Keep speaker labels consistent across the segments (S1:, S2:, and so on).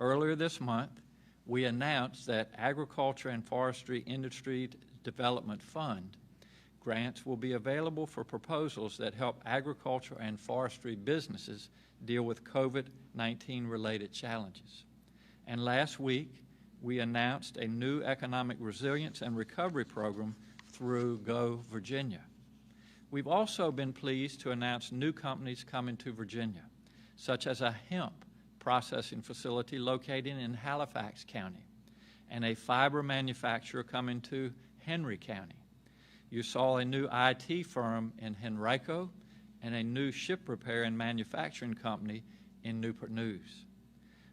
S1: Earlier this month, we announced that Agriculture and Forestry Industry Development Fund grants will be available for proposals that help agriculture and forestry businesses deal with COVID-19 related challenges. And last week, we announced a new economic resilience and recovery program through Go Virginia. We've also been pleased to announce new companies coming to Virginia, such as a hemp processing facility located in Halifax County and a fiber manufacturer coming to Henry County. You saw a new IT firm in Henrico and a new ship repair and manufacturing company in Newport News.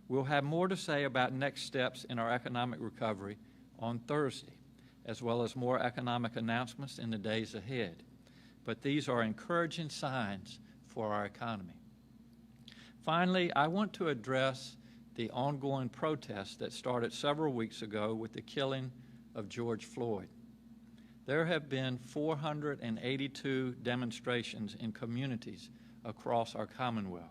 S1: We'll have more to say about next steps in our economic recovery on Thursday, as well as more economic announcements in the days ahead. But these are encouraging signs for our economy. Finally, I want to address the ongoing protests that started several weeks ago with the killing of George Floyd. There have been 482 demonstrations in communities across our Commonwealth.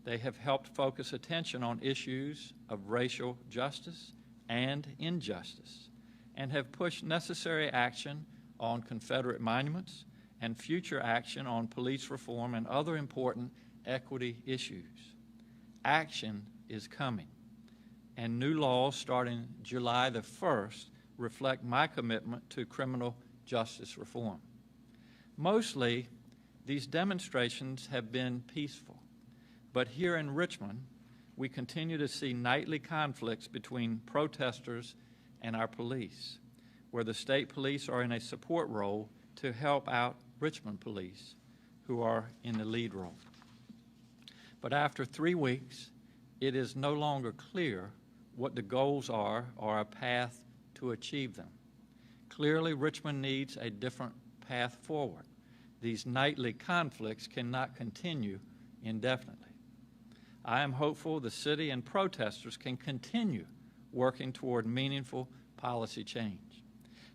S1: They have helped focus attention on issues of racial justice and injustice, and have pushed necessary action on Confederate monuments and future action on police reform and other important equity issues. Action is coming, and new laws starting July the 1st reflect my commitment to criminal justice reform. Mostly, these demonstrations have been peaceful, but here in Richmond, we continue to see nightly conflicts between protesters and our police, where the state police are in a support role to help out Richmond police, who are in the lead role. But after 3 weeks, it is no longer clear what the goals are or a path to achieve them. Clearly, Richmond needs a different path forward. These nightly conflicts cannot continue indefinitely. I am hopeful the city and protesters can continue working toward meaningful policy change.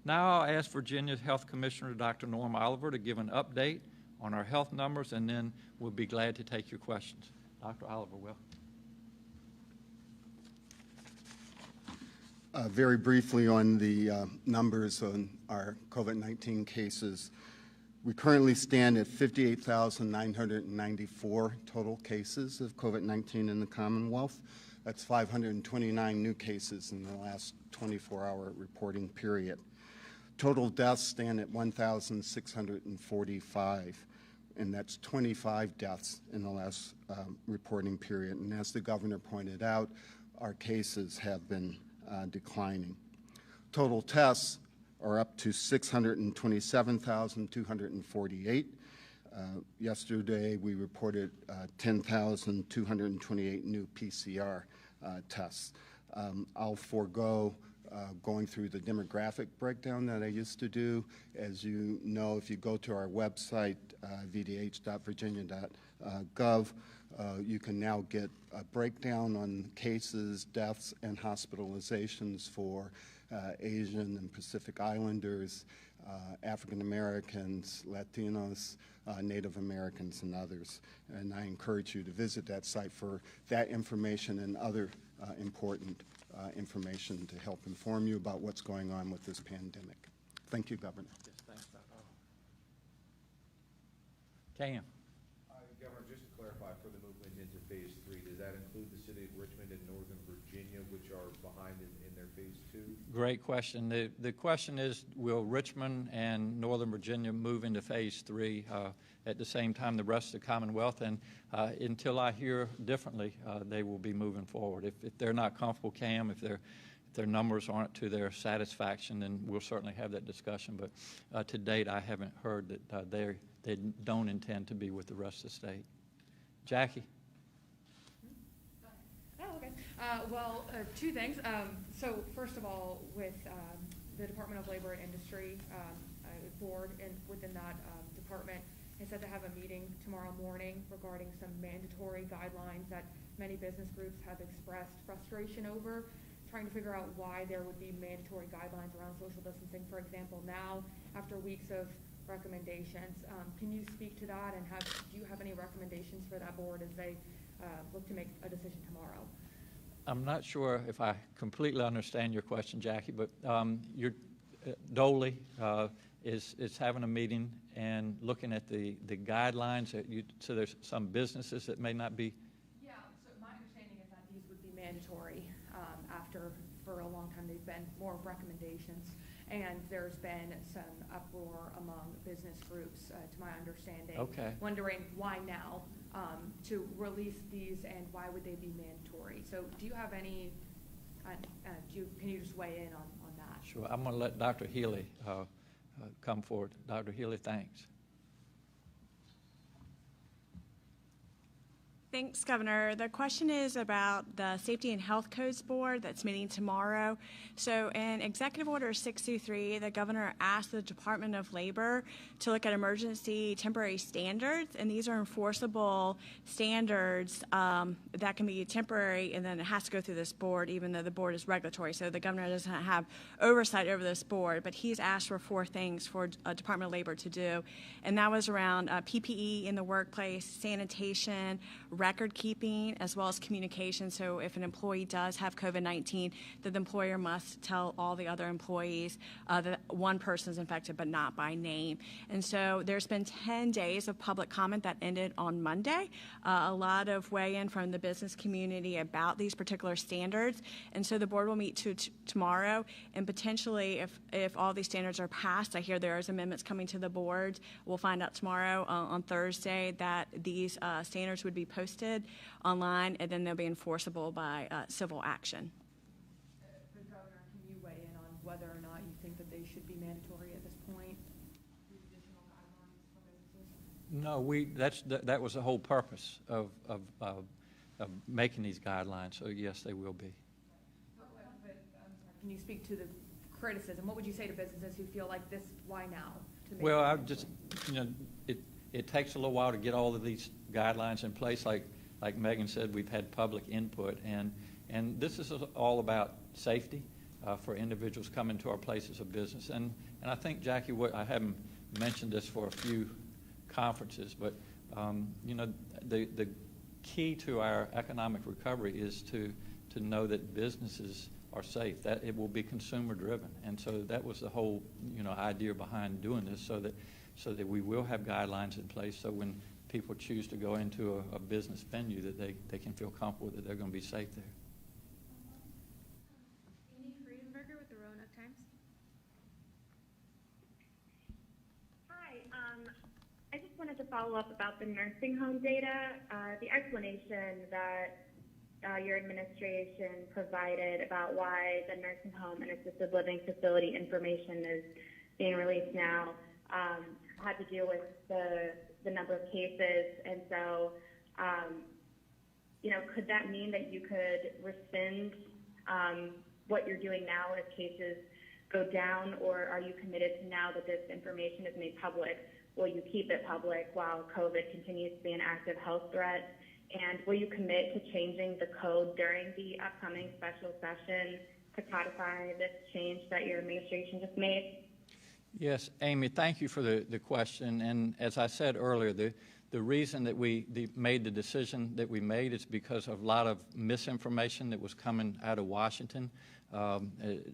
S1: Now I'll ask Virginia's Health Commissioner, Dr. Norm Oliver, to give an update on our health numbers, and then we'll be glad to take your questions. Dr. Oliver, welcome.
S2: Very briefly on the numbers on our COVID-19 cases. We currently stand at 58,994 total cases of COVID-19 in the Commonwealth. That's 529 new cases in the last 24-hour reporting period. Total deaths stand at 1,645, and that's 25 deaths in the last reporting period. And as the governor pointed out, our cases have been declining. Total tests are up to 627,248. Yesterday, we reported 10,228 new PCR tests. I'll forego going through the demographic breakdown that I used to do. As you know, if you go to our website, vdh.virginia.gov, you can now get a breakdown on cases, deaths, and hospitalizations for Asian and Pacific Islanders, African Americans, Latinos, Native Americans, and others. And I encourage you to visit that site for that information and other important information to help inform you about what's going on with this pandemic. Thank you, Governor.
S1: Yes, thanks, Dr. Cam.
S3: Governor, just to clarify, for the movement into Phase 3, does that include the city of Richmond and Northern Virginia, which are behind in their Phase 2?
S1: Great question. The question is, will Richmond and Northern Virginia move into Phase 3 at the same time the rest of the Commonwealth? And until I hear differently, they will be moving forward. If they're not comfortable, Cam, if their numbers aren't to their satisfaction, then we'll certainly have that discussion. But to date, I haven't heard that they don't intend to be with the rest of the state. Jackie?
S4: Oh, okay. Two things. So first of all, with the Department of Labor and Industry board and within that department is set to have a meeting tomorrow morning regarding some mandatory guidelines that many business groups have expressed frustration over, trying to figure out why there would be mandatory guidelines around social distancing, for example, now after weeks of recommendations. Can you speak to that, and do you have any recommendations for that board as they look to make a decision tomorrow?
S1: I'm not sure if I completely understand your question, Jackie, but Doley is having a meeting and looking at the guidelines. So there's some businesses that may not be.
S4: Yeah, so my understanding is that these would be mandatory after, for a long time, they've been more recommendations. And there's been some uproar among business groups, to my understanding.
S1: Okay.
S4: Wondering why now to release these and why would they be mandatory? So do you have any, can you just weigh in on that?
S1: Sure. I'm going to let Dr. Healy come forward. Dr. Healy, thanks.
S5: Thanks, Governor. The question is about the Safety and Health Codes Board that's meeting tomorrow. So in Executive Order 623, the Governor asked the Department of Labor to look at emergency temporary standards, and these are enforceable standards that can be temporary, and then it has to go through this board, even though the board is regulatory. So the Governor doesn't have oversight over this board, but he's asked for 4 things for Department of Labor to do, and that was around PPE in the workplace, sanitation, record keeping, as well as communication. So if an employee does have COVID-19, the employer must tell all the other employees that one person is infected, but not by name. And so there's been 10 days of public comment that ended on Monday. A lot of weigh-in from the business community about these particular standards. And so the board will meet tomorrow, and potentially if all these standards are passed, I hear there's amendments coming to the board. We'll find out tomorrow on Thursday that these standards would be posted online, and then they'll be enforceable by civil action.
S4: But Governor, can you weigh in on whether or not you think that they should be mandatory at this point? Additional guidelines for businesses?
S1: No, that was the whole purpose of making these guidelines. So yes, they will be.
S4: But can you speak to the criticism? What would you say to businesses who feel like this? Why now?
S1: Well, I just, it takes a little while to get all of these guidelines in place. Like Megan said, we've had public input, and this is all about safety for individuals coming to our places of business. And I think, Jackie, I haven't mentioned this for a few conferences, but the key to our economic recovery is to know that businesses are safe, that it will be consumer driven. And so that was the whole idea behind doing this, so that we will have guidelines in place, so when people choose to go into a business venue, that they can feel comfortable that they're going to be safe there.
S6: Amy Friedenberger with the Roanoke Times.
S7: Hi, I just wanted to follow up about the nursing home data. The explanation that your administration provided about why the nursing home and assisted living facility information is being released now had to do with the number of cases, and so could that mean that you could rescind what you're doing now as cases go down, or are you committed to, now that this information is made public, will you keep it public while COVID continues to be an active health threat? And will you commit to changing the code during the upcoming special session to codify this change that your administration just made?
S1: Yes, Amy, thank you for the question. And as I said earlier, the reason that we made the decision that we made is because of a lot of misinformation that was coming out of Washington,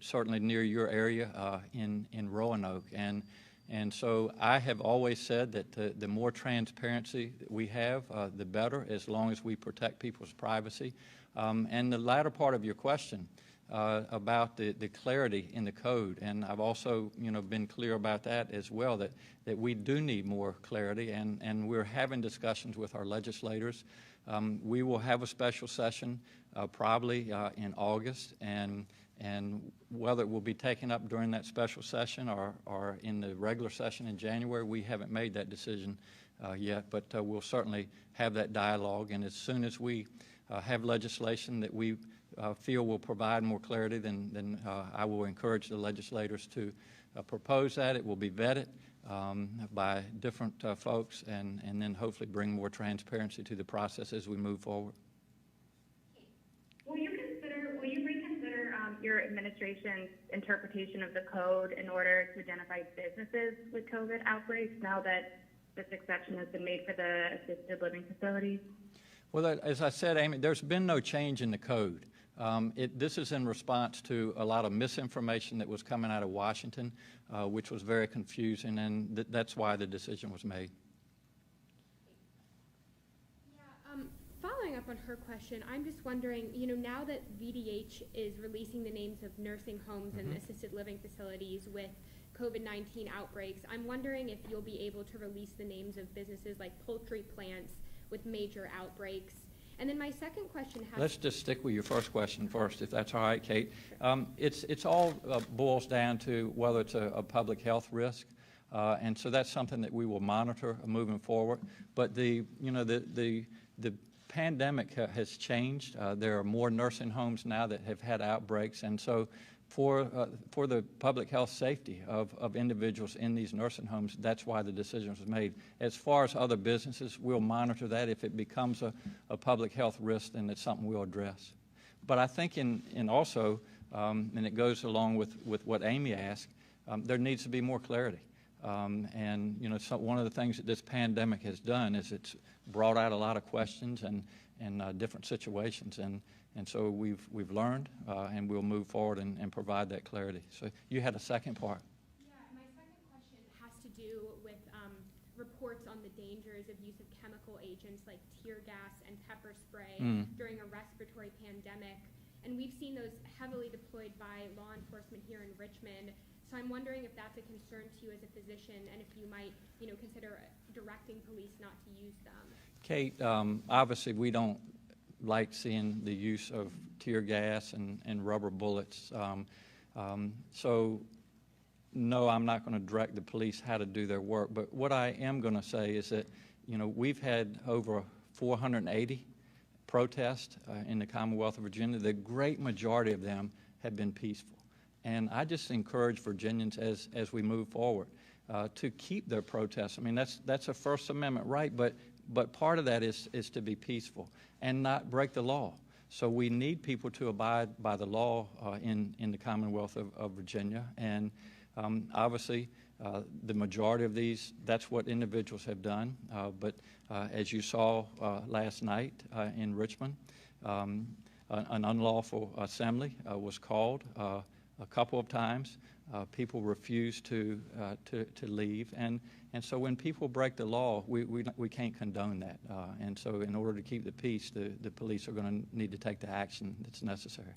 S1: certainly near your area in Roanoke. And so I have always said that the more transparency we have, the better, as long as we protect people's privacy. And the latter part of your question about the clarity in the code, and I've also been clear about that as well, that we do need more clarity, and we're having discussions with our legislators. We will have a special session probably in August, and whether it will be taken up during that special session or in the regular session in January, we haven't made that decision yet, but we'll certainly have that dialogue. And as soon as we have legislation that we feel will provide more clarity, then I will encourage the legislators to propose that. It will be vetted by different folks, and then hopefully bring more transparency to the process as we move forward.
S7: Will you reconsider your administration's interpretation of the code in order to identify businesses with COVID outbreaks now that this exception has been made for the assisted living facilities?
S1: Well, as I said, Amy, there's been no change in the code. This is in response to a lot of misinformation that was coming out of Washington, which was very confusing, and that's why the decision was made.
S6: Following up on her question, I'm just wondering, now that VDH is releasing the names of nursing homes and assisted living facilities with COVID-19 outbreaks, I'm wondering if you'll be able to release the names of businesses like poultry plants with major outbreaks. And then my second question has...
S1: Let's just stick with your first question first, if that's all right, Kate. It's all boils down to whether it's a public health risk, and so that's something that we will monitor moving forward. But the pandemic has changed. There are more nursing homes now that have had outbreaks, and so for the public health safety of individuals in these nursing homes, that's why the decision was made. As far as other businesses, we'll monitor that. If it becomes a public health risk, then it's something we'll address. But I think in also, and it goes along with what Amy asked, there needs to be more clarity. And so one of the things that this pandemic has done is it's brought out a lot of questions and different situations, and so we've learned, and we'll move forward and provide that clarity. So you had a second part.
S6: Yeah, my second question has to do with reports on the dangers of use of chemical agents like tear gas and pepper spray during a respiratory pandemic, and we've seen those heavily deployed by law enforcement here in Richmond. So I'm wondering if that's a concern to you as a physician, and if you might, consider directing police not to use them.
S1: Kate, obviously we don't like seeing the use of tear gas and rubber bullets. So no, I'm not going to direct the police how to do their work. But what I am going to say is that, we've had over 480 protests in the Commonwealth of Virginia. The great majority of them have been peaceful. And I just encourage Virginians as we move forward to keep their protests. I mean, that's a First Amendment right, but part of that is to be peaceful and not break the law. So we need people to abide by the law in the Commonwealth of Virginia. And obviously, the majority of these, that's what individuals have done. But as you saw last night in Richmond, an unlawful assembly was called a couple of times. People refused to leave, and so when people break the law, we can't condone that. And so, in order to keep the peace, the police are going to need to take the action that's necessary.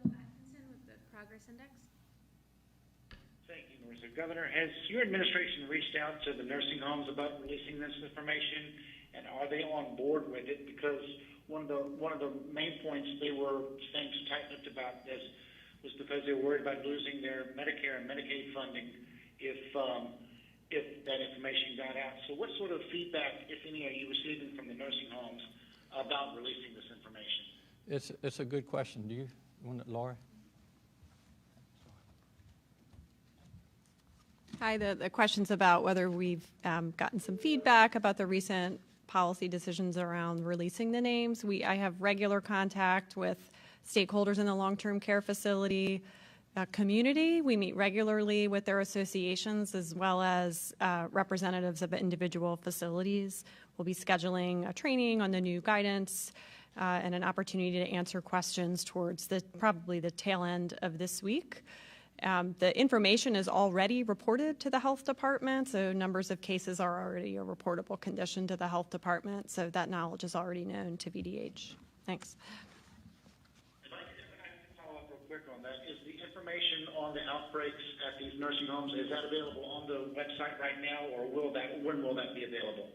S6: Bill Atkinson with the Progress Index.
S8: Thank you, Marissa. Governor, has your administration reached out to the nursing homes about releasing this information, and are they on board with it? Because one of the main points they were saying so tight-lipped about this was because they were worried about losing their Medicare and Medicaid funding if that information got out. So what sort of feedback, if any, are you receiving from the nursing homes about releasing this information?
S1: It's a good question. Do you want it, Laura?
S9: Hi, the question's about whether we've gotten some feedback about the recent policy decisions around releasing the names. I have regular contact with stakeholders in the long-term care facility community. We meet regularly with their associations as well as representatives of individual facilities. We'll be scheduling a training on the new guidance and an opportunity to answer questions towards probably the tail end of this week. The information is already reported to the health department, so numbers of cases are already a reportable condition to the health department, so that knowledge is already known to VDH. Thanks.
S8: If I can follow up real quick on that, is the information on the outbreaks at these nursing homes, is that available on the website right now, or when will that be available?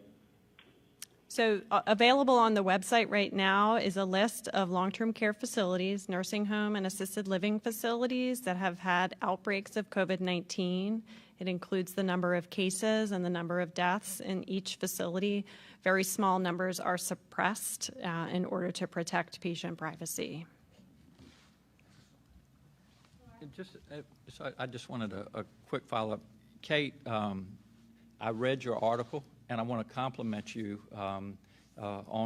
S9: So available on the website right now is a list of long-term care facilities, nursing home and assisted living facilities that have had outbreaks of COVID-19. It includes the number of cases and the number of deaths in each facility. Very small numbers are suppressed in order to protect patient privacy.
S1: I just wanted a quick follow-up. Kate, I read your article, and I want to compliment you on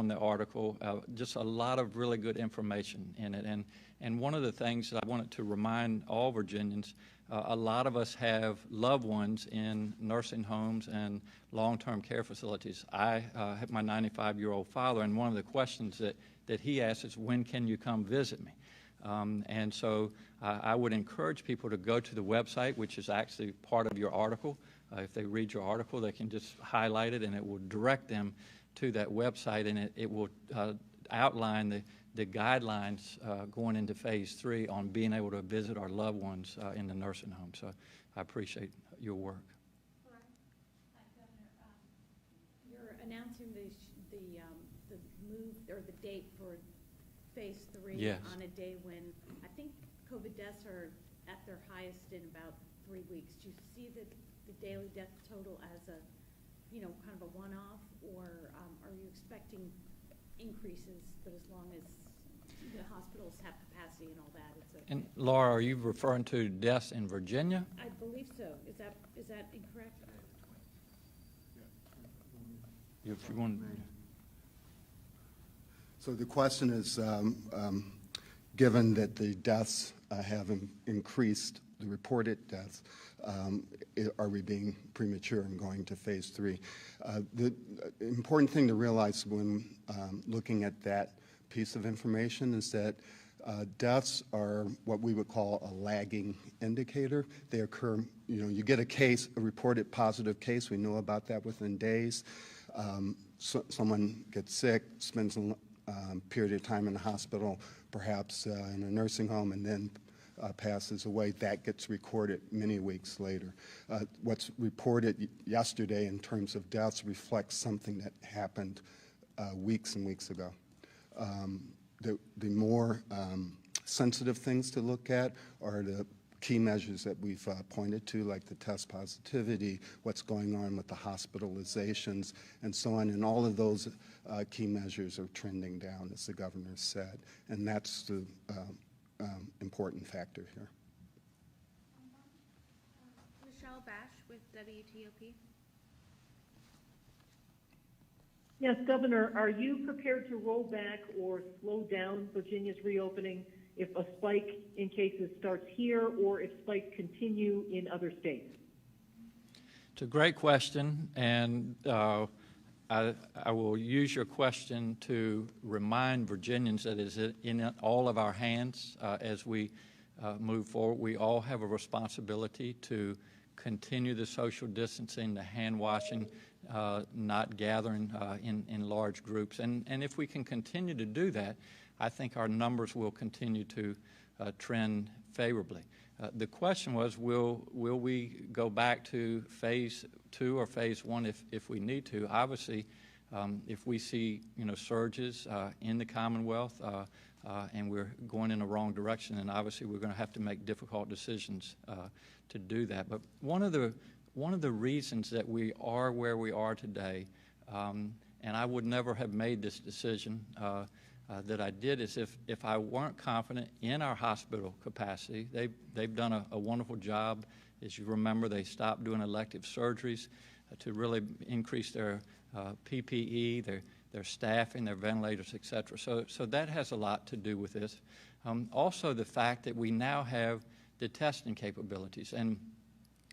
S1: the article. Just a lot of really good information in it. And one of the things that I wanted to remind all Virginians, a lot of us have loved ones in nursing homes and long-term care facilities. I have my 95-year-old father, and one of the questions that he asks is, when can you come visit me? And so I would encourage people to go to the website, which is actually part of your article. If they read your article, they can just highlight it, and it will direct them to that website, and it will outline the guidelines going into phase 3 on being able to visit our loved ones in the nursing home. So I appreciate your work.
S10: You're announcing the move or the date for phase 3
S1: Yes.
S10: on a day when I think COVID deaths are at their highest in about 3 weeks. Do you see the daily death total as a, kind of a one-off, or are you expecting increases, but as long as the hospitals have capacity and all that, it's okay?
S1: And Laura, are you referring to deaths in Virginia?
S10: I believe so. Is that incorrect?
S1: If you want.
S2: So the question is, given that the deaths have increased, the reported deaths, are we being premature and going to phase 3? The important thing to realize when looking at that piece of information is that deaths are what we would call a lagging indicator. They occur, you get a reported positive case, we know about that within days. Someone gets sick, spends a period of time in the hospital, perhaps in a nursing home, and then passes away. That gets recorded many weeks later. What's reported yesterday in terms of deaths reflects something that happened weeks and weeks ago. The more sensitive things to look at are the key measures that we've pointed to, like the test positivity, what's going on with the hospitalizations, and so on. And all of those key measures are trending down, as the governor said. And that's the important factor here.
S11: Michelle Bash with WTOP.
S12: Yes, Governor, are you prepared to roll back or slow down Virginia's reopening if a spike in cases starts here or if spikes continue in other states?
S1: It's a great question, and I will use your question to remind Virginians that it is in all of our hands as we move forward. We all have a responsibility to continue the social distancing, the hand washing, not gathering in large groups. And if we can continue to do that, I think our numbers will continue to trend favorably. The question was, will we go back to phase 2 or phase 1 if we need to? Obviously, if we see surges in the Commonwealth and we're going in the wrong direction, then obviously we're going to have to make difficult decisions to do that. But one of the reasons that we are where we are today, and I would never have made this decision that I did, is if I weren't confident in our hospital capacity. They've done a wonderful job. As you remember, they stopped doing elective surgeries to really increase their PPE, their staffing, their ventilators, et cetera. So that has a lot to do with this. Also, the fact that we now have the testing capabilities, and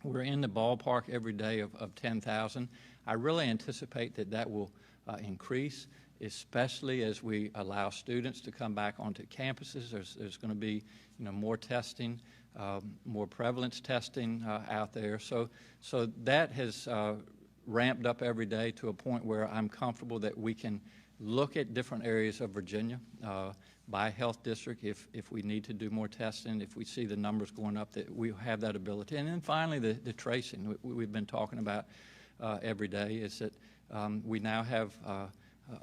S1: we're in the ballpark every day of 10,000. I really anticipate that will increase, especially as we allow students to come back onto campuses. There's going to be more testing, more prevalence testing out there. So that has ramped up every day to a point where I'm comfortable that we can look at different areas of Virginia by health district if we need to do more testing, if we see the numbers going up, that we have that ability. And then finally, the tracing we've been talking about every day is that we now have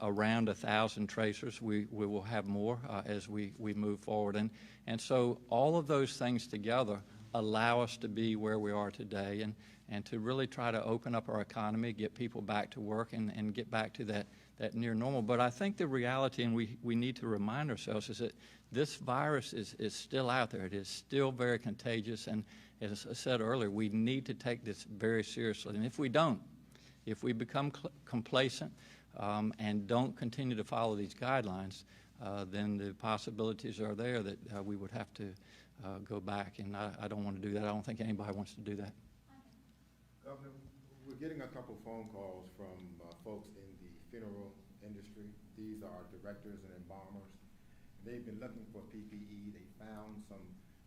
S1: around 1,000 tracers. We will have more as we move forward. And so all of those things together allow us to be where we are today and to really try to open up our economy, get people back to work, and get back to that near normal. But I think the reality, and we need to remind ourselves, is that this virus is still out there. It is still very contagious. And as I said earlier, we need to take this very seriously. And if we don't, if we become complacent and don't continue to follow these guidelines, then the possibilities are there that we would have to go back, and I don't want to do that. I don't think anybody wants to do that.
S3: Governor, we're getting a couple phone calls from folks in the funeral industry. These are directors and embalmers. They've been looking for PPE. They found some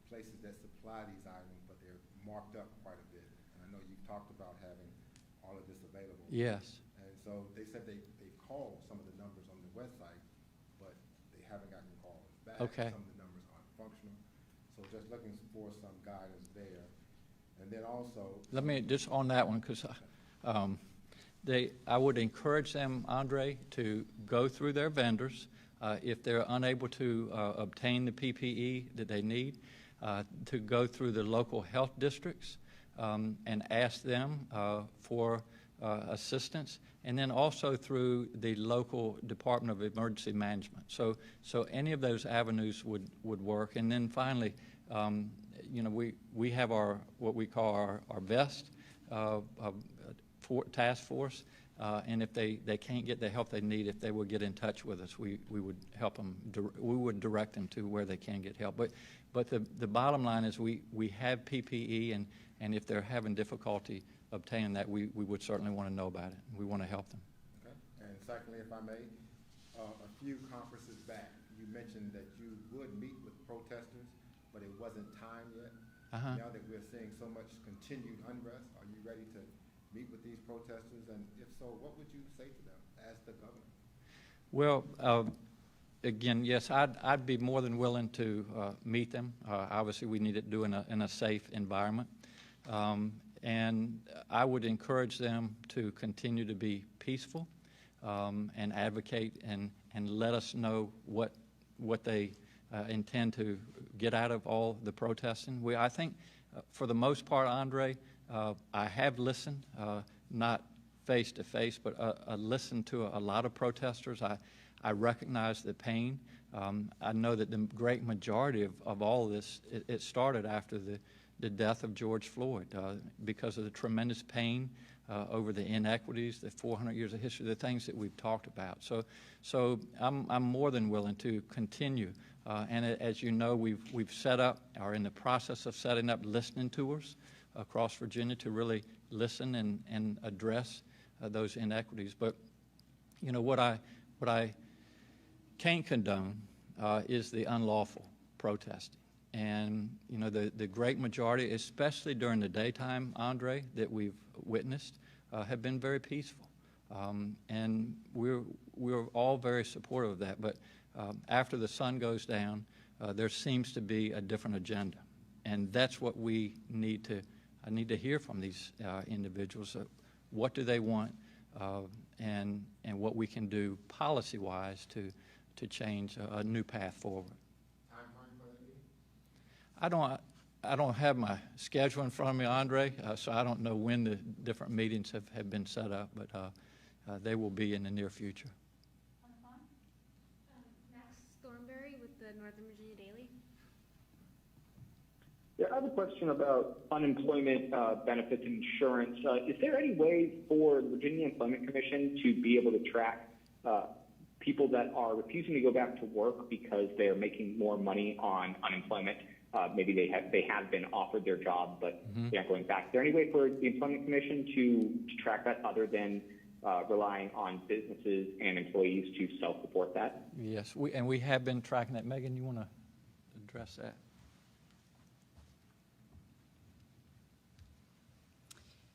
S3: places that supply these items, but they're marked up quite a bit. And I know you've talked about having all of this available.
S1: Yes.
S3: And so they said they called some of the numbers on the website, but they haven't gotten calls back.
S1: Okay.
S3: Some of the numbers aren't functional. So just looking for some guidance there. And then also...
S1: Let me, just on that one, because I would encourage them, Andre, to go through their vendors. If they're unable to obtain the PPE that they need, to go through the local health districts and ask them for assistance, and then also through the local Department of Emergency Management. So any of those avenues would work. And then finally, you know, we have our what we call our VEST task force. And if they can't get the help they need, if they would get in touch with us, we would help them. We would direct them to where they can get help. But the bottom line is we have PPE, and if they're having difficulty obtaining that, we would certainly want to know about it. We want to help them.
S3: Okay. And secondly, if I may, a few conferences back, you mentioned that you would meet with protesters, but it wasn't time yet. Now that we're seeing so much continued unrest, are you ready to meet with these protesters, and if so, what would you say to them as the governor?
S1: Well, again, yes, I'd be more than willing to meet them. Obviously, we need to do it in a safe environment, and I would encourage them to continue to be peaceful and advocate and let us know what they intend to get out of all the protesting. I think, for the most part, Andre, I have listened, not face-to-face, but listened to a lot of protesters. I recognize the pain. I know that the great majority of all of this, it started after the death of George Floyd because of the tremendous pain over the inequities, the 400 years of history, the things that we've talked about. So I'm more than willing to continue. And as you know, we've set up, are in the process of setting up listening tours across Virginia to really listen and address those inequities. But you know what I can't condone is the unlawful protesting. And you know the great majority, especially during the daytime, Andre, that we've witnessed, have been very peaceful, and we're all very supportive of that. But after the sun goes down, there seems to be a different agenda, and that's what we need to. I need to hear from these individuals. What do they want, and what we can do policy-wise to change a new path forward.
S3: Timeline for that meeting?
S1: I don't have my schedule in front of me, Andre, so I don't know when the different meetings have been set up, but they will be in the near future.
S11: Max Thornberry with the Northern Virginia Daily.
S13: Yeah, I have a question about unemployment benefits and insurance. Is there any way for the Virginia Employment Commission to be able to track people that are refusing to go back to work because they are making more money on unemployment? Maybe they have been offered their job, but they aren't going back. Is there any way for the Employment Commission to track that other than relying on businesses and employees to self-report that?
S1: Yes, we have been tracking that. Megan, you want to address that?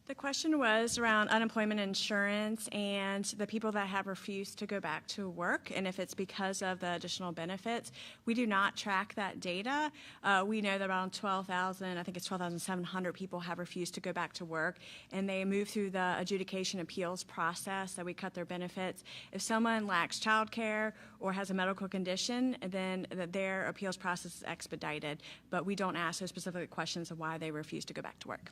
S5: The question was around unemployment insurance and the people that have refused to go back to work, and if it's because of the additional benefits. We do not track that data. We know that around 12,000, I think it's 12,700 people have refused to go back to work, and they move through the adjudication appeals process that we cut their benefits. If someone lacks childcare or has a medical condition, then their appeals process is expedited, but we don't ask those specific questions of why they refuse to go back to work.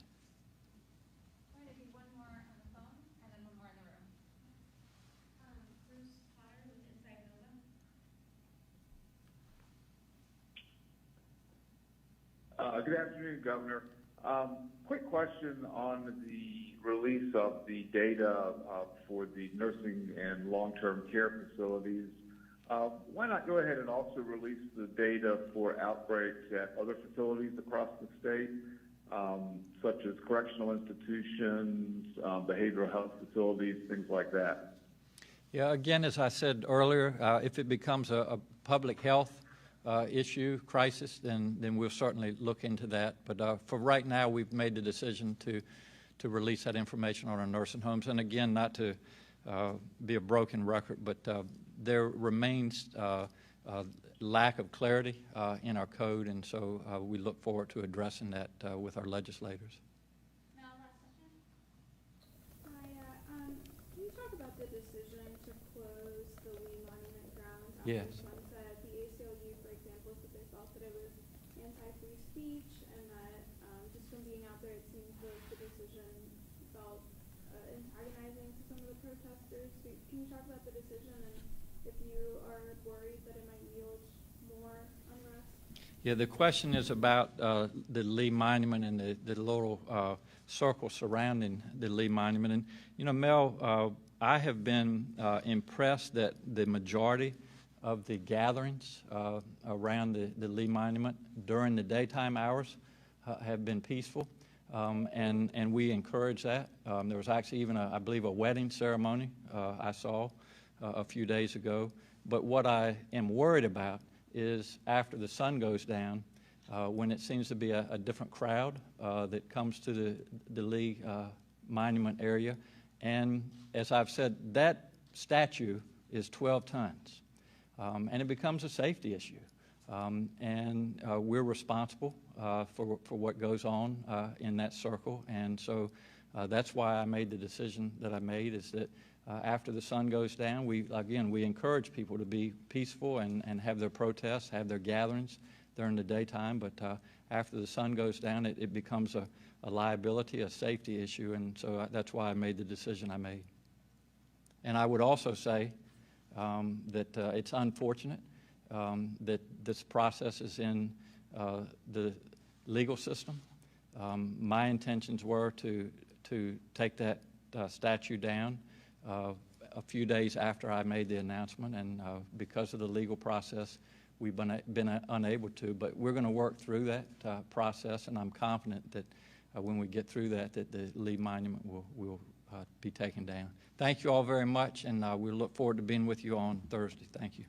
S14: Good afternoon, Governor. Quick question on the release of the data for the nursing and long-term care facilities. Why not go ahead and also release the data for outbreaks at other facilities across the state, such as correctional institutions, behavioral health facilities, things like that?
S1: Yeah, again, as I said earlier, if it becomes a public health issue, crisis, then we'll certainly look into that. But for right now, we've made the decision to release that information on our nursing homes. And again, not to be a broken record, but there remains lack of clarity in our code, and so we look forward to addressing that with our legislators.
S11: Now, last question. Hi, can you talk about the decision to close the Lee Monument grounds after
S1: Yes.
S11: sunset? The ACLU, for example, said they felt that it was anti-free speech, and that just from being out there, it seems like the decision felt antagonizing to some of the protesters. So can you talk about the decision and if you are worried that it might yield more unrest?
S1: Yeah, the question is about the Lee Monument and the little circle surrounding the Lee Monument. And, you know, Mel, I have been impressed that the majority of the gatherings around the Lee Monument during the daytime hours have been peaceful, and we encourage that. There was actually even, I believe, a wedding ceremony I saw a few days ago. But what I am worried about is after the sun goes down, when it seems to be a different crowd that comes to the Lee Monument area. And as I've said, that statue is 12 tons, and it becomes a safety issue. And we're responsible for what goes on in that circle. And so that's why I made the decision that I made, is that after the sun goes down, we encourage people to be peaceful and have their protests, have their gatherings during the daytime. But after the sun goes down, it becomes a liability, a safety issue. And so that's why I made the decision I made. And I would also say that it's unfortunate that this process is in the legal system. My intentions were to take that statue down a few days after I made the announcement, and because of the legal process, we've been unable to. But we're going to work through that process, and I'm confident that when we get through that the Lee Monument will be taken down. Thank you all very much, and we look forward to being with you on Thursday. Thank you.